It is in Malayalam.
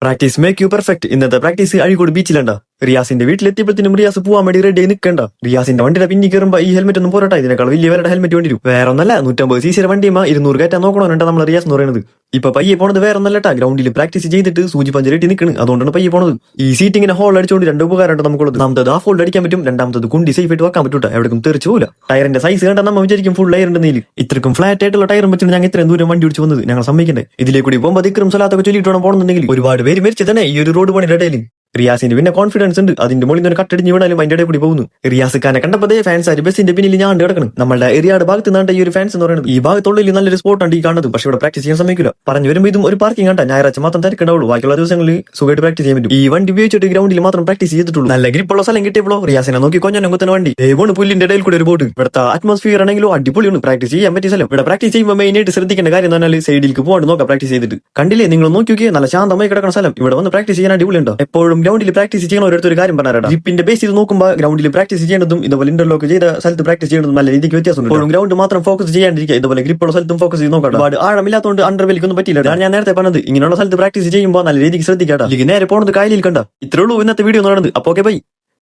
Practice make you perfect. ഇന്നത്തെ പ്രാക്ടീസ് അഴീക്കോട് ബീച്ചിലുണ്ട. റിയാസിന്റെ വീട്ടിലെത്തിയപ്പോഴത്തേനും റിയാസ് പോവാൻ വേണ്ടി റെഡി ആയി നിൽക്കണ്ട. റിയാസിന്റെ വണ്ടിയുടെ പിന്നി കയറുമ്പോ ഈ ഹെൽമെറ്റ് ഒന്നും പോരട്ടെ, ഇതിനേക്കാൾ വലിയവരുടെ ഹെൽമെറ്റ് വേണ്ടി വരും. വേറെ ഒന്നല്ല, 150 cc വണ്ടിയുമാ 200 കയറ്റാൻ നോക്കണോണ്ടാ നമ്മൾ റിയാസ് എന്ന് പറയുന്നത്. ഇപ്പൊ പയ്യെ പോണത് വേറെ ഒന്നല്ലട്ടാ, ഗ്രൗണ്ടിൽ പ്രാക്ടീസ് ചെയ്തിട്ട് സൂചി പഞ്ചരട്ടി നിൽക്കണം. അതുകൊണ്ടാണ് പയ്യെ പോണത്. ഈ സീറ്റിങ്ങിനെ ഹോൾ അടിച്ചുകൊണ്ട് രണ്ട് ഉപകാരമുണ്ട് നമുക്കുള്ളത്. ഒന്നാമത്തത് ആ ഫോൾഡ് അടിക്കാൻ പറ്റും, രണ്ടാമത്തത് കുണ്ടി സേഫ് ആയിട്ട് വെക്കാൻ പറ്റൂട്ടാ, എവിടേക്കും തെറിച്ചു പോകില്ല. ടയറിന്റെ സൈസ് കണ്ടാൽ നമ്മൾ വിചാരിക്കും ഫുൾ ടയർ ഉണ്ട് നീല്. ഇത്രക്കും ഫ്ലാറ്റ് ആയിട്ടുള്ള ടയറും വെച്ചിട്ട് ഞങ്ങൾ ഇത്രയും ദൂരം വണ്ടി ഓടിച്ചു വന്നത് ഞങ്ങൾ സമ്മതിക്കണ്ടേ. ഇതിലേക്ക് കൂടി പോകുമ്പോൾ ദിക്രം സ്വലാത്തൊക്കെ ചൊല്ലിട്ട് വേണം പോകണമെന്നുണ്ടെങ്കിൽ ഒരുപാട് പേര് മരിച്ചതന്നെ ഈ ഒരു റോഡ് പണിയുടെ ഇടയിൽ. റിയാസിന് പിന്നെ കോൺഫിഡൻസ് ഉണ്ട്, അതിന്റെ മുകളിൽ നിന്ന് കട്ടടിഞ്ഞ് വീണാലും അതിന്റെ ഇടയിൽ കൂടി പോകുന്നു. റിയാസ് ഖാനെ കണ്ടപ്പോ ഫാൻസ് ആര് ബസ്സിന്റെ പിന്നിൽ ഞാൻ കിടക്കണം. നമ്മുടെ ഏരിയയുടെ ഭാഗത്ത് നിന്നാണ്ട് ഈ ഒരു ഫാൻസ് എന്ന് പറയുന്നത്. ഈ ഭാഗത്തുള്ളിൽ നല്ലൊരു സ്പോട്ടാണ് ഈ കാണുന്നത്, പക്ഷേ ഇവിടെ പ്രാക്ടീസ് ചെയ്യാൻ സമയക്കില്ല. പറഞ്ഞു വരുമ്പോൾ ഇതും ഒരു പാർക്കിംഗ് കണ്ട ഞായറാഴ്ച മാത്രം തിരക്കുണ്ടാവുള്ളൂ, ബാക്കിയുള്ള ദിവസങ്ങളിൽ സുഖമായിട്ട് പ്രാക്ടീസ് ചെയ്യാൻ പറ്റും. ഈ വണ്ടി ഉപയോഗിച്ചിട്ട് ഗ്രൗണ്ടിൽ മാത്രം പ്രാക്ടീസ് ചെയ്തിട്ടുള്ളൂ. നല്ല ഗ്രിപ്പുള്ള സ്ഥലം കിട്ടിയപ്പോൾ റിയാസിനെ നോക്കി കൊഞ്ഞാനും കുത്തന വണ്ടി ഏവോണ് പുല്ലിന്റെ ഇടയിൽ കൂടെ ഒരു ബോട്ട്. ഇവിടുത്തെ അറ്റ്മോസ്ഫിയർ ആണെങ്കിലും അടിപൊളിയാണ്, പ്രാക്ടീസ് ചെയ്യാൻ പറ്റിയ സ്ഥലം. ഇവിടെ പ്രാക്ടീസ് ചെയ്യുമ്പോൾ മെയിനായിട്ട് ശ്രദ്ധിക്കേണ്ട കാര്യം എന്ന് പറഞ്ഞാൽ സൈഡിലേക്ക് പോകാണ്ട് നോക്കാം പ്രാക്ടീസ് ചെയ്തിട്ട്. കണ്ടില്ലേ നിങ്ങൾ നോക്കി നോക്കിയേ, നല്ല ശാന്തമായി കിടക്കുന്ന സ്ഥലം. ഇവിടെ വന്ന് പ്രാക്ടീസ് ചെയ്യാൻ അടിപൊളിയുണ്ടോ. എപ്പോഴും ഗ്രൗണ്ടിൽ പ്രാക്ടീസ് ചെയ്യാൻ ഓരോരുത്തർ കാര്യം പറഞ്ഞാൽ ഗ്രിപ്പിന്റെ ബേസ് ചെയ്ത് നോക്കുമ്പോൾ ഗ്രൗണ്ടിൽ പ്രാക്ടീസ് ചെയ്യേണ്ടതും ഇതുപോലെ ഇന്റർലോക്ക് ചെയ്ത സ്ഥലത്ത് പ്രാക്ടീസ് ചെയ്യുന്നതും നല്ല രീതിക്ക് വ്യത്യാസമുണ്ട്. എപ്പോഴും ഗ്രൗണ്ട് മാത്രം ഫോക്കസ് ചെയ്യാണ്ടിരിക്കുക, ഇതുപോലെ ഗ്രിപ്പുള്ള സ്ഥലത്തും ഫോക്കസ് ചെയ്ത് നോക്കാം. ഒരുപാട് ആഴമില്ലാത്തതുകൊണ്ട് അണ്ടർ വലിക്കൊന്നും പറ്റില്ല. ഞാൻ നേരത്തെ പറഞ്ഞത് ഇങ്ങനെയുള്ള സ്ഥലത്ത് പ്രാക്ടീസ് ചെയ്യുമ്പോൾ നല്ല രീതിക്ക് ശ്രദ്ധിക്കാട്ടോ. നേരെ പോകുന്നത് കായലിൽ കണ്ട. ഇത്രേ ഉള്ളൂ ഇന്നത്തെ വീഡിയോ നടന്നത്. അപ്പോൾ ഓക്കെ ബൈ.